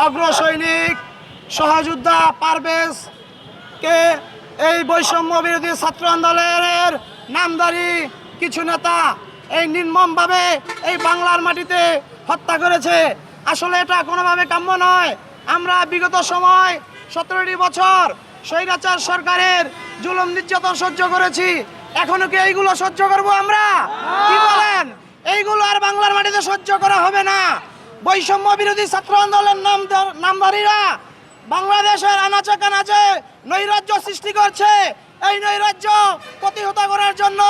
অগ্রসৈনিক সহযোদ্ধা পারভেজকে এই বৈষম্য বিরোধী ছাত্র আন্দোলনের নামধারী কিছু নেতা এই নির্মমভাবে এই বাংলার মাটিতে হত্যা করেছে। আসলে এটা কোনোভাবে কাম্য নয়। আমরা বিগত সময় 17টি বছর স্বৈরাচার সরকারের জুলুম নির্যাতন সহ্য করেছি। এখনো কি এইগুলো সহ্য করব আমরা? কি বলেন? এইগুলো আর বাংলার মাটিতে সহ্য করা হবে না। বৈষম্য বিরোধী ছাত্র আন্দোলনের নামধারীরা বাংলাদেশের আনাচে কানাচে নৈরাজ্য সৃষ্টি করছে। এই নৈরাজ্য প্রতিহত করার জন্য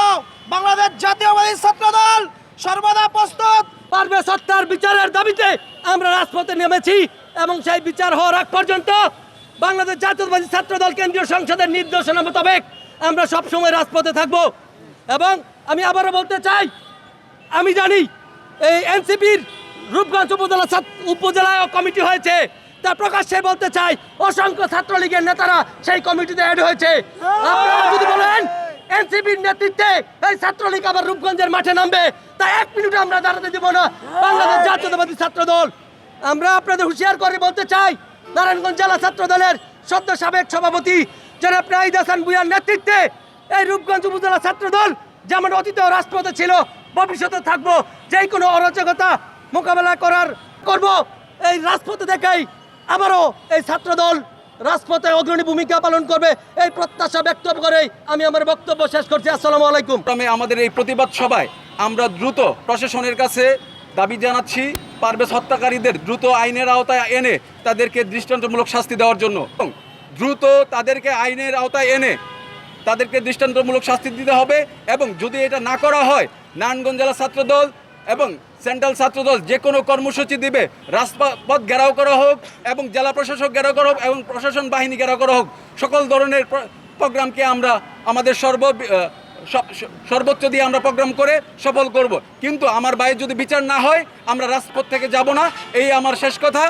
বাংলাদেশ জাতীয়বাদী ছাত্রদল সর্বদা প্রস্তুত। পারভেজ হত্যার বিচারের দাবিতে আমরা রাজপথে নেমেছি এবং সেই বিচার হওয়ার আগ পর্যন্ত বাংলাদেশ জাতীয়তাবাদী ছাত্রদল কেন্দ্রীয় সংসদের নির্দেশনা মোতাবেক আমরা সবসময় রাজপথে থাকব। এবং আমি আবারও বলতে চাই, আমি জানি এই এনসিপির রূপগঞ্জ উপজেলায় কমিটি হয়েছে, তা প্রকাশ্যে বলতে চাই অসংখ্য ছাত্রলীগের নেতারা সেই কমিটিতে অ্যাড হয়েছে। আপনারা যদি বলেন এনসিপির নেতৃত্বে এই ছাত্রলীগ আবার রূপগঞ্জের মাঠে নামবে, তা 1 মিনিট আমরা দাঁড়াতে দেব না বাংলাদেশ জাতীয়তাবাদী ছাত্রদল। আমরা আপনাদের হুঁশিয়ার করে বলতে চাই, নারায়ণগঞ্জ জেলা ছাত্রদলের সদ্য সাবেক সভাপতি জনাব নাহিদ হাসান ভূঁইয়ার নেতৃত্বে এই রূপগঞ্জ উপজেলা ছাত্রদল যেমন অতীতেও রাজপথে ছিল, ভবিষ্যতে থাকবো। যেই কোনো অরাজকতা মোকাবেলা করব এই রাজপথে দেখেই আবারও এই ছাত্রদল রাজপথে অগ্রণী ভূমিকা পালন করবে, এই প্রত্যাশা ব্যক্ত করেই আমি আমার বক্তব্য শেষ করছি। আসসালামু আলাইকুম। আমাদের এই প্রতিবাদ সভায় আমরা দ্রুত প্রশাসনের কাছে দাবি জানাচ্ছি পারভেজ হত্যাকারীদের দ্রুত আইনের আওতায় এনে তাদেরকে দৃষ্টান্তমূলক শাস্তি দেওয়ার জন্য। দ্রুত তাদেরকে আইনের আওতায় এনে তাদেরকে দৃষ্টান্তমূলক শাস্তি দিতে হবে। এবং যদি এটা না করা হয়, নারায়ণগঞ্জ জেলা ছাত্রদল এবং সেন্ট্রাল ছাত্রদল যে কোনো কর্মসূচি দিবে। রাজপথ ঘেরাও করা হোক এবং জেলা প্রশাসক ঘেরাও করা হোক এবং প্রশাসন বাহিনী ঘেরাও করা হোক, সকল ধরনের প্রোগ্রামকে আমরা আমাদের সর্বোচ্চ দিয়ে আমরা প্রোগ্রাম করে সফল করব। কিন্তু আমার ভাইয়ের যদি বিচার না হয় আমরা রাজপথ থেকে যাব না, এই আমার শেষ কথা।